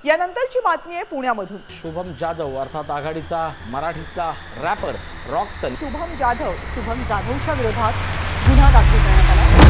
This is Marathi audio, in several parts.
यानंतरची बातमी आहे पुण्यामधून। शुभम जाधव अर्थात आघाडीचा मराठीतला रॅपर रॉकसन शुभम जाधवच्या विरोधात गुन्हा दाखल करण्यात आला।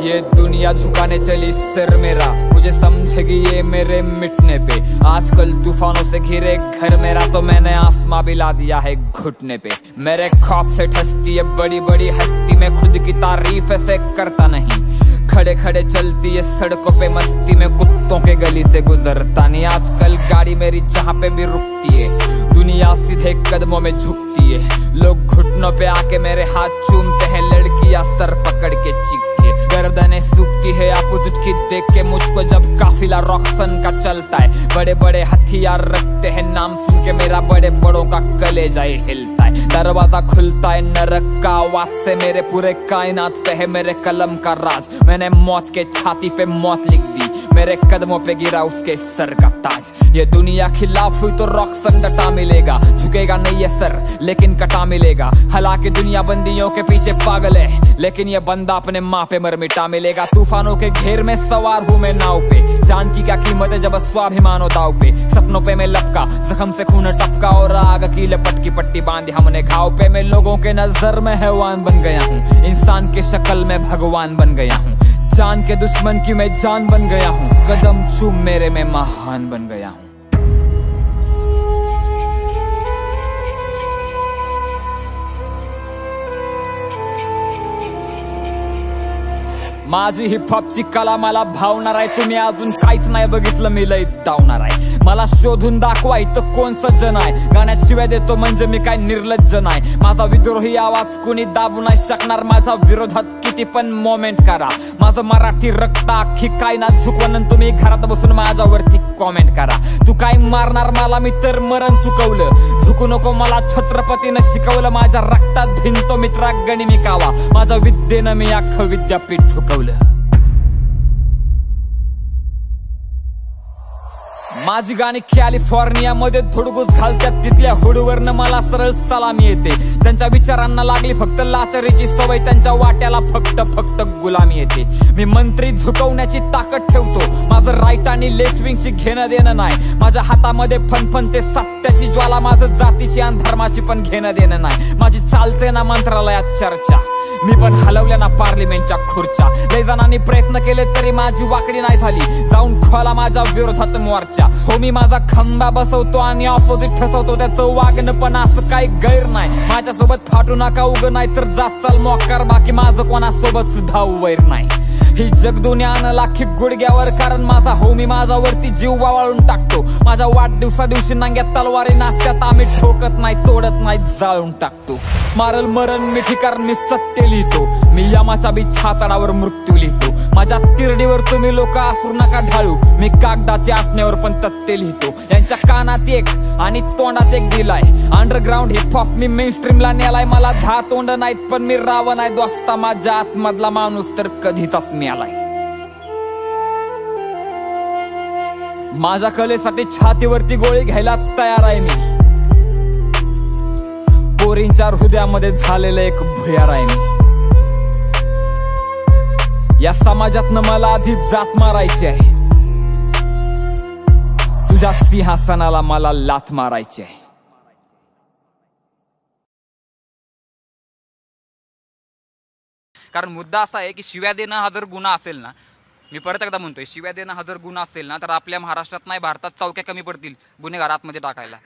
ये दुनिया झुकाने चली सर मेरा, मुझे समझेगी ये मेरे मिटने पे। आजकल तूफानों से घिरे घर मेरा, तो मैंने आसमां भी ला दिया है घुटने पे। मेरे खौफ से ठसती है बड़ी बड़ी हस्ती, मैं खुद की तारीफ ऐसे करता नहीं। खड़े खड़े चलती है सड़कों पे मस्ती में, कुत्तों के गली से गुजरता नहीं। आजकल गाड़ी मेरी जहाँ पे भी रुकती है, दुनिया सीधे कदमों में झुकती है। लोग घुटनों पे आके मेरे हाथ चूमते हैं, लड़कियां सर पकड़ के चीखती है। गर्दनें सूखती है अपोजिट की देख के मुझको, जब काफिला रॉकसन का चलता है। बड़े बड़े हथियार रखते हैं, नाम सुन के मेरा बड़े बड़ों का कलेजा ही हिलता है। दरवाजा खुलता है नरक का आवाज से, मेरे पूरे कायनात पे है मेरे कलम का राज। मैंने मौत के छाती पे मौत लिख दी, मेरे कदमों पे गिरा उसके सर का ताज। ये दुनिया खिलाफ हुई तो रॉकसन डटा मिलेगा, झुकेगा नहीं ये सर लेकिन कटा मिलेगा। हालांकि दुनिया बंदियों के पीछे पागल है, लेकिन ये बंदा अपने माँ पे मर मिटा मिलेगा। तूफानों के घेर में सवार हूँ मैं नाव पे, जान की क्या कीमत है जब स्वाभिमान हो दाव पे। सपनों पे मैं लपका, जख्म से खून टपका, और आग की लपट की पट्टी बांधी हमने घाव पे। मैं लोगों के नजर में हैवान बन गया हूँ, इंसान के शक्ल में भगवान बन गया हूँ। जान के दुश्मन की मैं जान बन गया हूँ, कदम चूम मेरे में महान बन गया हूँ। माझी हिपहॉपची कला मला भावणार आहे, तुम्ही अजून काहीच नाही बघितलं मी लई धावणार आहे। मला शोधून दाखवा इथं कोण सज्जन आहे, गाण्यात शिव्या देतो म्हणजे मी काय निर्लज्ज नाही। माझा विद्रोही आवाज कुणी दाबू नाही शकणार, माझ्या विरोधात किती पण मोमेंट करा। माझं मराठी रक्त अख्खी काय ना झुकवून तुम्ही घरात बसून माझ्यावरती कॉमेंट करा। तू काय मारणार मला, मी तर मरण चुकवलं। झुकू नको मला छत्रपतीनं शिकवलं, माझ्या रक्तात भिनतो मित्रा गनिमी कावा। माझ्या विद्येनं मी अख्खं विद्यापीठ झुकवलं। माझी गाणी कॅलिफोर्निया मध्ये धुडगूस घालतात, तिथल्या हुडवरनं मला सरळ सलामी येते। त्यांच्या विचारांना लागली फक्त लाचारीची सवय, त्यांच्या वाट्याला फक्त गुलामी येते। मी मंत्री झुकवण्याची ताकद ठेवतो, माझं राईट आणि लेफ्ट विंगची घेणं देणं नाही। माझ्या हातामध्ये फणफणते सत्याची ज्वाला, माझं जातीची आणि धर्माची पण घेणं देणं नाही। माझी चालते ना मंत्रालयात चर्चा, मी पण हलवल्या ना पार्लिमेंटच्या खुर्च्या। लय जणांनी प्रयत्न केले तरी माझी वाकडी नाही झाली, जाऊन खोला माझ्या विरोधात मोर्चा। हो मी माझा खंबा बसवतो आणि ऑपोजिट ठसवतो, त्याचं वागणं पण असं काही गैर नाही। माझ्यासोबत फाटू नका उग नाही तर जात चाल मोकार, बाकी माझं कोणासोबत सुद्धा वैर नाही। ही जग दुनियानं लाखी गुडघ्यावर, कारण माझा हो मी माझ्यावरती जीव वाळून टाकतो। माझ्या वाढदिवसा दिवशी नांग्यात तलवारी नाचत्यात, आम्ही ठोकत नाही तोडत नाही जाळून टाकतो। मारल मरण मिठी कारण मी सत्य लिहितो, मी यमाच्या बी छातडावर मृत्यू लिहितो। माझ्या तिरडीवर तुम्ही लोक असू नका ढाळू, मी कागदाच्या आत्म्यावर पण तथ्य लिहितो। यांच्या कानात एक आणि तोंडात एक दिलाय, अंडरग्राऊंड हिपहॉप मी मेनस्ट्रीमला नेलाय। मला 10 तोंड नाहीत पण मी रावण आहे दोस्ता, माझ्या आतमधला माणूस तर कधीच मिळालाय। माझ्या कलेसाठी छातीवरती गोळी घ्यायला तयार आहे मी, पोरींच्या हृदयामध्ये झालेलं एक भुयार आहे मी। या समाजातनं मला आधी जात मारायची आहे, तुझ्या सिंहासनाला मला लाथ मारायची आहे। कारण मुद्दा असा आहे की शिव्या देणं हा जर गुन्हा असेल ना, मी परत एकदा म्हणतोय, शिव्या देणं हा जर गुन्हा असेल ना, तर आपल्या महाराष्ट्रात नाही भारतात चौक्या कमी पडतील गुन्हेगार आतमध्ये टाकायला।